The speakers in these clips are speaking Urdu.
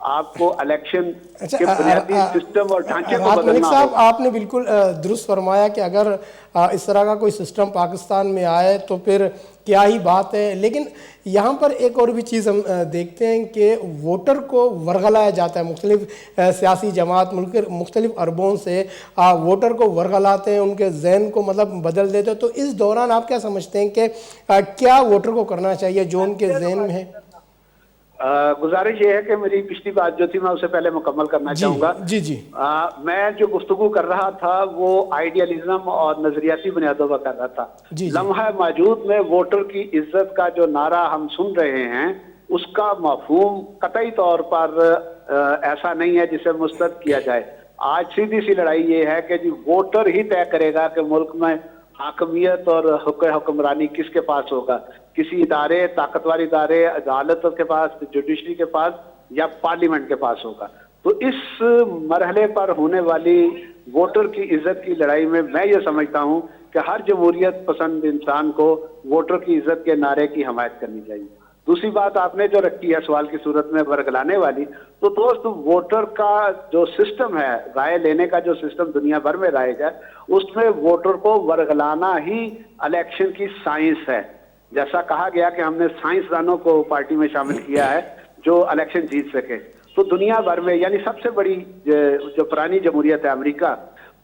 آپ کو الیکشن اچھا، کے بنیادی سسٹم اور ڈھانچے کو رات ملک بدلنا صاحب، ہوگا۔ آپ نے بالکل درست فرمایا کہ اگر اس طرح کا کوئی سسٹم پاکستان میں آئے تو پھر کیا ہی بات ہے، لیکن یہاں پر ایک اور بھی چیز ہم دیکھتے ہیں کہ ووٹر کو ورغلایا جاتا ہے، مختلف سیاسی جماعت ملک مختلف عربوں سے ووٹر کو ورغلاتے ہیں، ان کے ذہن کو مطلب بدل دیتے ہیں۔ تو اس دوران آپ کیا سمجھتے ہیں کہ کیا ووٹر کو کرنا چاہیے جو ان کے ذہن میں ہے؟ گزارش یہ ہے کہ میری پچھلی بات جو تھی میں اسے پہلے مکمل کرنا جی چاہوں گا۔ جی جی میں جو گفتگو کر رہا تھا وہ آئیڈیالزم اور نظریاتی بنیادوں پر کر رہا تھا۔ جی جی لمحہ موجود میں ووٹر کی عزت کا جو نعرہ ہم سن رہے ہیں اس کا مفہوم قطعی طور پر ایسا نہیں ہے جسے مسترد کیا جائے۔ آج سیدھی سی لڑائی یہ ہے کہ جی ووٹر ہی طے کرے گا کہ ملک میں حاکمیت اور حکمرانی کس کے پاس ہوگا، کسی ادارے، طاقتور ادارے، عدالت کے پاس، جوڈیشری کے پاس یا پارلیمنٹ کے پاس ہوگا۔ تو اس مرحلے پر ہونے والی ووٹر کی عزت کی لڑائی میں یہ سمجھتا ہوں کہ ہر جمہوریت پسند انسان کو ووٹر کی عزت کے نعرے کی حمایت کرنی چاہیے۔ دوسری بات آپ نے جو رکھی ہے سوال کی صورت میں ورگلانے والی، تو دوست ووٹر کا جو سسٹم ہے، رائے لینے کا جو سسٹم دنیا بھر میں رائج ہے، اس میں ووٹر کو ورگلانا ہی الیکشن کی سائنس ہے۔ جیسا کہا گیا کہ ہم نے سائنسدانوں کو پارٹی میں شامل کیا ہے جو الیکشن جیت سکے، تو دنیا بھر میں یعنی سب سے بڑی جو پرانی جمہوریت ہے امریکہ،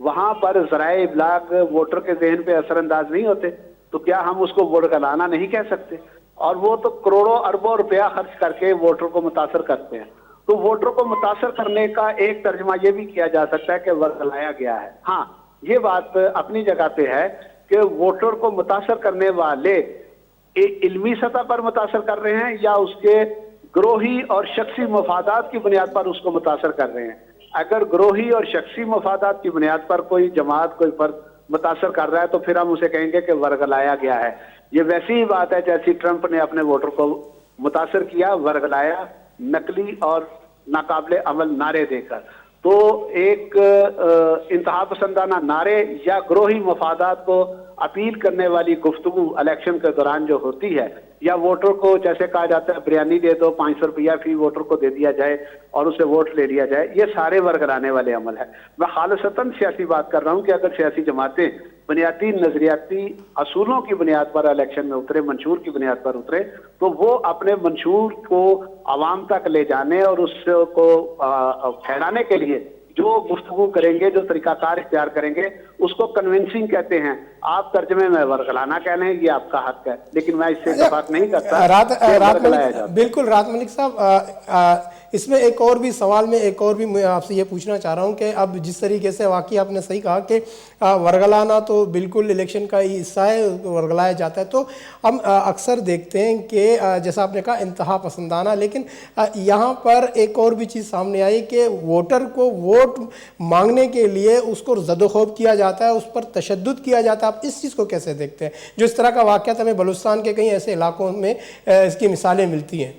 وہاں پر ذرائع ابلاغ ووٹر کے ذہن پہ اثر انداز نہیں ہوتے، تو کیا ہم اس کو ورگلانا نہیں کہہ سکتے؟ اور وہ تو کروڑوں اربوں روپیہ خرچ کر کے ووٹر کو متاثر کرتے ہیں۔ تو ووٹر کو متاثر کرنے کا ایک ترجمہ یہ بھی کیا جا سکتا ہے کہ ورگلایا گیا ہے۔ ہاں، یہ بات اپنی جگہ پہ ہے کہ ووٹر کو متاثر کرنے والے علمی سطح پر متاثر کر رہے ہیں یا اس کے گروہی اور شخصی مفادات کی بنیاد پر اس کو متاثر کر رہے ہیں۔ اگر گروہی اور شخصی مفادات کی بنیاد پر کوئی جماعت، کوئی فرد متاثر کر رہا ہے تو پھر ہم اسے کہیں گے کہ ورگلایا گیا ہے۔ یہ ویسی ہی بات ہے جیسی ٹرمپ نے اپنے ووٹر کو متاثر کیا، ورگلایا، نقلی اور ناقابل عمل نعرے دے کر۔ تو ایک انتہا پسندانہ نعرے یا گروہی مفادات کو اپیل کرنے والی گفتگو الیکشن کے دوران جو ہوتی ہے، یا ووٹر کو جیسے کہا جاتا ہے بریانی دے دو، 500 روپیہ فی ووٹر کو دے دیا جائے اور اسے ووٹ لے لیا جائے، یہ سارے ورگلانے والے عمل ہے۔ میں خالصتاً سیاسی بات کر رہا ہوں کہ اگر سیاسی جماعتیں بنیادی نظریاتی اصولوں کی بنیاد پر الیکشن میں اترے، منشور کی بنیاد پر اترے، تو وہ اپنے منشور کو عوام تک لے جانے اور اس کو پھیلانے کے لیے جو گفتگو کریں گے، جو طریقہ کار اختیار کریں گے، اس کو کنونسنگ کہتے ہیں۔ آپ ترجمے میں ورگلانا کہہ لیں، یہ آپ کا حق ہے، لیکن میں اس سے اتفاق نہیں کرتا کہ ورگلایا جاتا ہے۔ بالکل رات ملک صاحب، اس میں ایک اور بھی سوال میں ایک اور بھی میں آپ سے یہ پوچھنا چاہ رہا ہوں کہ اب جس طریقے سے واقعی آپ نے صحیح کہا کہ ورگلانا تو بالکل الیکشن کا ہی حصہ ہے، ورگلایا جاتا ہے، تو ہم اکثر دیکھتے ہیں کہ جیسا آپ نے کہا انتہا پسندانہ، لیکن یہاں پر ایک اور بھی چیز سامنے آئی کہ ووٹر کو ووٹ مانگنے کے لیے اس کو زد و خوب کیا جاتا ہے، اس پر تشدد کیا جاتا ہے۔ آپ اس چیز کو کیسے دیکھتے ہیں؟ جو اس طرح کا واقعہ ہمیں بلوچستان کے کئی ایسے علاقوں میں اس کی مثالیں ملتی ہیں۔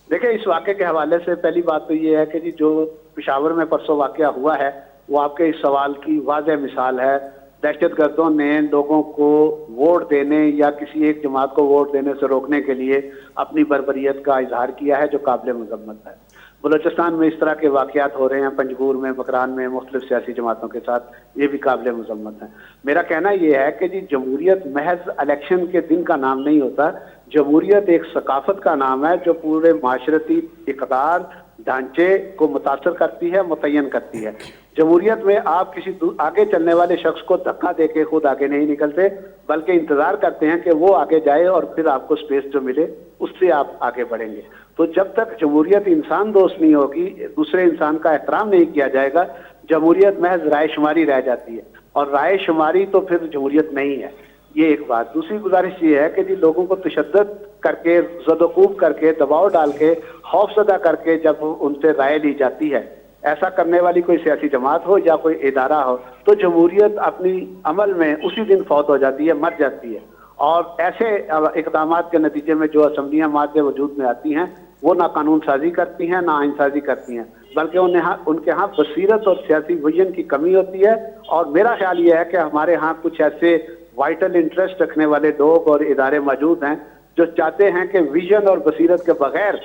دیکھیں، اس واقعے کے حوالے سے پہلی بات تو یہ ہے کہ جو پشاور میں پرسوں واقعہ ہوا ہے وہ آپ کے اس سوال کی واضح مثال ہے۔ دہشت گردوں نے لوگوں کو ووٹ دینے یا کسی ایک جماعت کو ووٹ دینے سے روکنے کے لیے اپنی بربریت کا اظہار کیا ہے، جو قابل مذمت ہے۔ بلوچستان میں اس طرح کے واقعات ہو رہے ہیں، پنجگور میں، بکران میں، مختلف سیاسی جماعتوں کے ساتھ، یہ بھی قابل مذمت ہے۔ میرا کہنا یہ ہے کہ جمہوریت محض الیکشن کے دن کا نام نہیں ہوتا، جمہوریت ایک ثقافت کا نام ہے جو پورے معاشرتی اقدار ڈھانچے کو متاثر کرتی ہے، متعین کرتی ہے۔ جمہوریت میں آپ کسی آگے چلنے والے شخص کو دھکا دے کے خود آگے نہیں نکلتے، بلکہ انتظار کرتے ہیں کہ وہ آگے جائے اور پھر آپ کو سپیس جو ملے اس سے آپ آگے بڑھیں گے۔ تو جب تک جمہوریت انسان دوست نہیں ہوگی، دوسرے انسان کا احترام نہیں کیا جائے گا، جمہوریت محض رائے شماری رہ جاتی ہے، اور رائے شماری تو پھر جمہوریت نہیں ہے۔ یہ ایک بات۔ دوسری گزارش یہ ہے کہ لوگوں کو تشدد کر کے، زد و کوب کر کے، دباؤ ڈال کے، خوف زدہ کر کے جب ان سے رائے لی جاتی ہے، ایسا کرنے والی کوئی سیاسی جماعت ہو یا کوئی ادارہ ہو، تو جمہوریت اپنی عمل میں اسی دن فوت ہو جاتی ہے، مر جاتی ہے۔ اور ایسے اقدامات کے نتیجے میں جو اسمبلیاں مادے وجود میں آتی ہیں، وہ نہ قانون سازی کرتی ہیں، نہ آئین سازی کرتی ہیں، بلکہ ان کے ہاں بصیرت اور سیاسی ویژن کی کمی ہوتی ہے۔ اور میرا خیال یہ ہے کہ ہمارے ہاں کچھ ایسے وائٹل انٹرسٹ رکھنے والے لوگ اور ادارے موجود ہیں جو چاہتے ہیں کہ ویژن اور بصیرت کے بغیر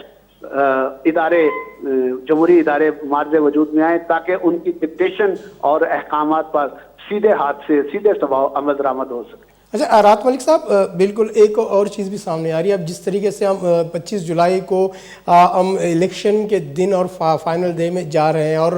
ادارے جمہوری ادارے معرض وجود میں آئیں تاکہ ان کی ڈکٹیشن اور احکامات پر سیدھے ہاتھ سے سیدھے عمل درآمد ہو سکے۔ اچھا رات ملک صاحب، بالکل ایک اور چیز بھی سامنے آ رہی ہے، اب جس طریقے سے ہم 25 جولائی کو ہم الیکشن کے دن اور فائنل ڈے میں جا رہے ہیں، اور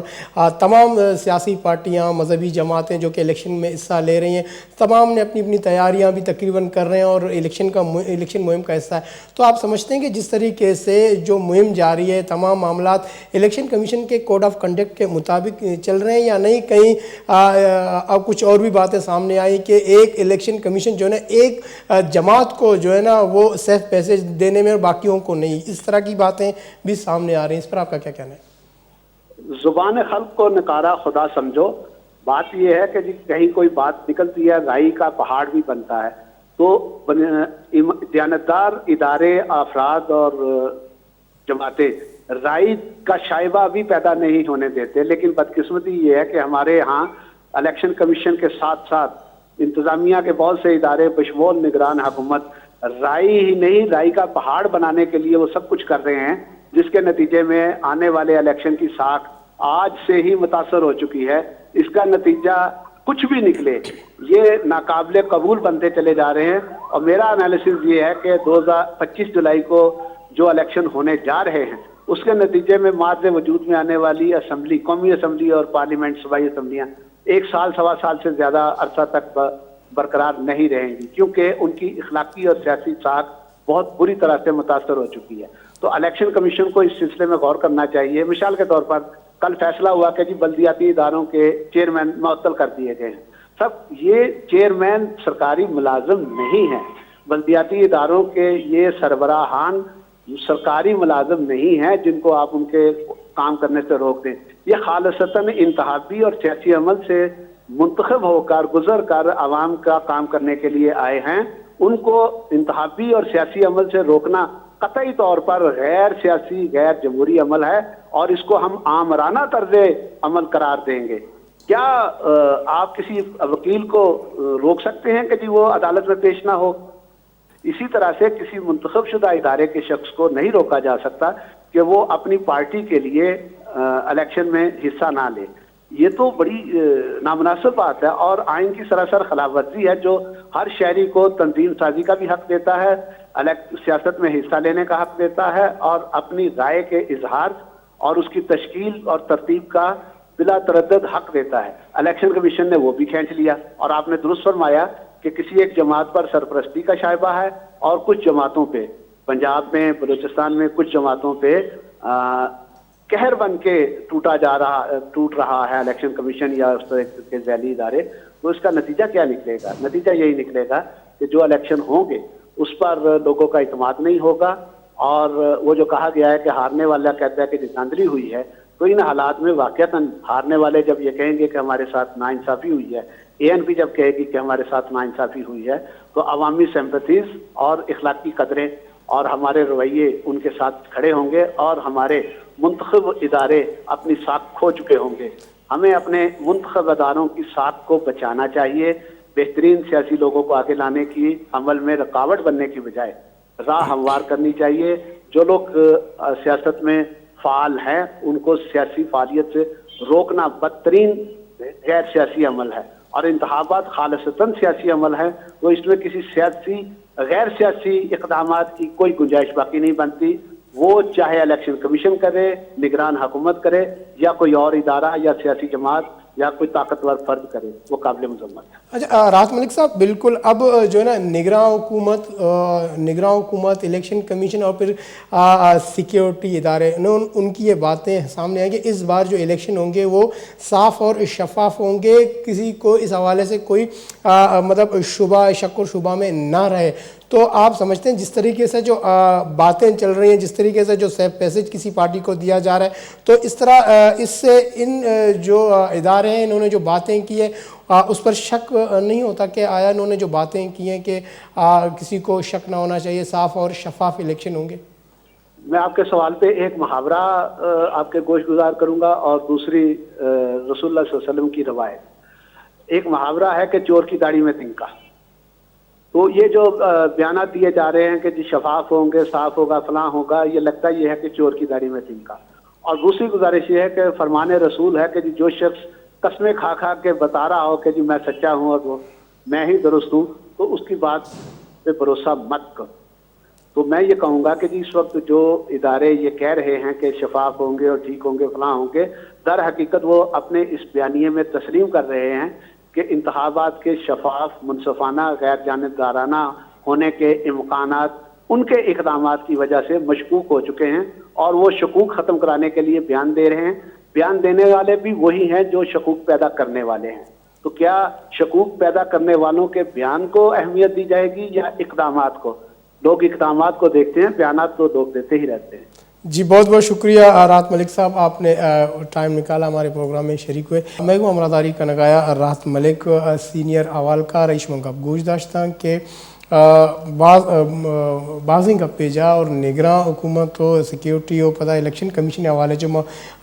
تمام سیاسی پارٹیاں، مذہبی جماعتیں جو کہ الیکشن میں حصہ لے رہی ہیں، تمام نے اپنی اپنی تیاریاں بھی تقریباً کر رہے ہیں اور الیکشن مہم کا حصہ ہے۔ تو آپ سمجھتے ہیں کہ جس طریقے سے جو مہم جاری ہے، تمام معاملات الیکشن کمیشن کے کوڈ آف کنڈکٹ کے مطابق چل رہے ہیں یا نہیں؟ کہیں اب کچھ اور بھی باتیں سامنے آئی کہ ایک الیکشن کمیشن جو ہے نا ایک جماعت کو جو ہے نا وہ سیف پیسج دینے میں اور باقیوں کو نہیں، اس طرح کی باتیں بھی سامنے آ رہی ہیں، اس پر آپ کا کیا کہنا ہے؟ زبان خلق کو نکارا خدا سمجھو، بات یہ ہے کہ جی کہیں کوئی بات نکلتی ہے رائی کا پہاڑ بھی بنتا ہے، تو دیانتدار ادارے، افراد اور جماعتیں رائی کا شائبہ بھی پیدا نہیں ہونے دیتے، لیکن بدقسمتی یہ ہے کہ ہمارے یہاں الیکشن کمیشن کے ساتھ ساتھ انتظامیہ کے بہت سے ادارے بشمول نگران حکومت رائی ہی نہیں، رائی کا پہاڑ بنانے کے لیے وہ سب کچھ کر رہے ہیں، جس کے نتیجے میں آنے والے الیکشن کی ساکھ آج سے ہی متاثر ہو چکی ہے۔ اس کا نتیجہ کچھ بھی نکلے یہ ناقابل قبول بنتے چلے جا رہے ہیں، اور میرا انالیسز یہ ہے کہ 25 جولائی کو جو الیکشن ہونے جا رہے ہیں اس کے نتیجے میں معرض وجود میں آنے والی اسمبلی، قومی اسمبلی اور پارلیمنٹ صوبائی اسمبلیاں 1 سال سوا سال سے زیادہ عرصہ تک برقرار نہیں رہیں گی، کیونکہ ان کی اخلاقی اور سیاسی ساکھ بہت بری طرح سے متاثر ہو چکی ہے۔ تو الیکشن کمیشن کو اس سلسلے میں غور کرنا چاہیے۔ مثال کے طور پر کل فیصلہ ہوا کہ جی بلدیاتی اداروں کے چیئرمین معطل کر دیے گئے ہیں۔ سب یہ چیئرمین سرکاری ملازم نہیں ہیں، بلدیاتی اداروں کے یہ سربراہان سرکاری ملازم نہیں ہیں جن کو آپ ان کے کام کرنے سے روک دیں۔ یہ خالصتاً انتخابی اور سیاسی عمل سے منتخب ہو کر گزر کر عوام کا کام کرنے کے لیے آئے ہیں، ان کو انتخابی اور سیاسی عمل سے روکنا قطعی طور پر غیر سیاسی، غیر جمہوری عمل ہے، اور اس کو ہم آمرانہ طرز عمل قرار دیں گے۔ کیا آپ کسی وکیل کو روک سکتے ہیں کہ جی وہ عدالت میں پیش نہ ہو؟ اسی طرح سے کسی منتخب شدہ ادارے کے شخص کو نہیں روکا جا سکتا کہ وہ اپنی پارٹی کے لیے الیکشن میں حصہ نہ لے۔ یہ تو بڑی نامناسب بات ہے اور آئین کی سراسر خلاف ورزی ہے، جو ہر شہری کو تنظیم سازی کا بھی حق دیتا ہے، سیاست میں حصہ لینے کا حق دیتا ہے، اور اپنی رائے کے اظہار اور اس کی تشکیل اور ترتیب کا بلا تردد حق دیتا ہے۔ الیکشن کمیشن نے وہ بھی کھینچ لیا، اور آپ نے درست فرمایا کہ کسی ایک جماعت پر سرپرستی کا شائبہ ہے، اور کچھ جماعتوں پہ، پنجاب میں، بلوچستان میں کچھ جماعتوں پہ قہر بن کے ٹوٹ رہا ہے الیکشن کمیشن یا اس طرح کے ذیلی ادارے۔ تو اس کا نتیجہ کیا نکلے گا؟ نتیجہ یہی نکلے گا کہ جو الیکشن ہوں گے اس پر لوگوں کا اعتماد نہیں ہوگا، اور وہ جو کہا گیا ہے کہ ہارنے والا کہتا ہے کہ دھاندلی ہوئی ہے، تو ان حالات میں واقعتاً ہارنے والے جب یہ کہیں گے کہ ہمارے ساتھ ناانصافی ہوئی ہے، ANP جب کہے گی کہ ہمارے ساتھ ناانصافی ہوئی ہے، تو عوامی سمپتھیز اور اخلاقی قدریں اور ہمارے رویے ان کے ساتھ کھڑے ہوں گے، اور ہمارے منتخب ادارے اپنی ساکھ کھو چکے ہوں گے۔ ہمیں اپنے منتخب اداروں کی ساکھ کو بچانا چاہیے، بہترین سیاسی لوگوں کو آگے لانے کی عمل میں رکاوٹ بننے کی بجائے راہ ہموار کرنی چاہیے۔ جو لوگ سیاست میں فعال ہیں ان کو سیاسی فعالیت سے روکنا بدترین غیر سیاسی عمل ہے، اور انتخابات خالصتاً سیاسی عمل ہے، تو اس میں کسی سیاسی غیر سیاسی اقدامات کی کوئی گنجائش باقی نہیں بنتی۔ وہ چاہے الیکشن کمیشن کرے، نگران حکومت کرے، یا کوئی اور ادارہ یا سیاسی جماعت یا کوئی طاقتور فرد کرے، وہ قابل مذمت ہے۔ اچھا رات ملک صاحب، بالکل اب جو ہے نا نگراں حکومت، الیکشن کمیشن اور پھر سیکیورٹی ادارے، ان کی یہ باتیں سامنے آئیں کہ اس بار جو الیکشن ہوں گے وہ صاف اور شفاف ہوں گے، کسی کو اس حوالے سے کوئی مطلب شک و شبہ میں نہ رہے۔ تو آپ سمجھتے ہیں جس طریقے سے جو باتیں چل رہی ہیں، جس طریقے سے جو سیف پیسج کسی پارٹی کو دیا جا رہا ہے، تو اس طرح اس سے ان جو ادارے ہیں انہوں نے جو باتیں کی ہیں اس پر شک نہیں ہوتا کہ آیا انہوں نے جو باتیں کی ہیں کہ کسی کو شک نہ ہونا چاہیے، صاف اور شفاف الیکشن ہوں گے؟ میں آپ کے سوال پہ ایک محاورہ آپ کے گوش گزار کروں گا، اور دوسری رسول اللہ صلی اللہ علیہ وسلم کی روایت۔ ایک محاورہ ہے کہ چور کی داڑھی میں تنکا۔ تو تو یہ جو بیانات دیے جا رہے ہیں کہ جی شفاف ہوں گے، صاف ہوگا، فلاں ہوگا، یہ لگتا یہ ہے کہ چور کی داڑھی میں تنکا. اور دوسری گزارش یہ ہے کہ فرمان رسول ہے کہ جی جو شخص قسمیں کھا کھا کے بتا رہا ہو کہ جی میں سچا ہوں اور وہ میں ہی درست ہوں، تو اس کی بات پہ بھروسہ مت کرو. تو میں یہ کہوں گا کہ جی اس وقت جو ادارے یہ کہہ رہے ہیں کہ شفاف ہوں گے اور ٹھیک ہوں گے، فلاں ہوں گے، در حقیقت وہ اپنے اس بیانیے میں تسلیم کر رہے ہیں کہ انتخابات کے شفاف، منصفانہ، غیر جانبدارانہ ہونے کے امکانات ان کے اقدامات کی وجہ سے مشکوک ہو چکے ہیں، اور وہ شکوک ختم کرانے کے لیے بیان دے رہے ہیں. بیان دینے والے بھی وہی ہیں جو شکوک پیدا کرنے والے ہیں. تو کیا شکوک پیدا کرنے والوں کے بیان کو اہمیت دی جائے گی یا اقدامات کو؟ لوگ اقدامات کو دیکھتے ہیں، بیانات تو لوگ دیتے ہی رہتے ہیں. جی بہت بہت شکریہ راحت ملک صاحب، آپ نے ٹائم نکالا ہمارے پروگرام میں شریک ہوئے. میں کو امراداری کا نگایا راحت ملک سینئر اولکار ایشما گپ گوش داشتان کہ بعضیں گپے جا اور نگراں حکومت و سیکیورٹی و پتہ الیکشن کمیشن حوالے جو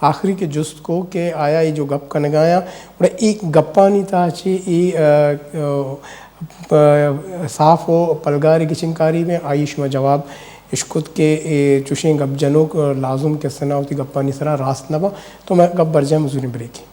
آخری کے جست کو کہ آیا یہ جو گپ کا نگایا اور ایک گپانی تھا چی صاف و پلگاری کی چنکاری میں آئیش میں جواب اشکت کے چوشیں گپ جنوک لازم کے سنا ہوتی گپانی سرا راست نبا. تو میں گپ برجہ مزوری بریکی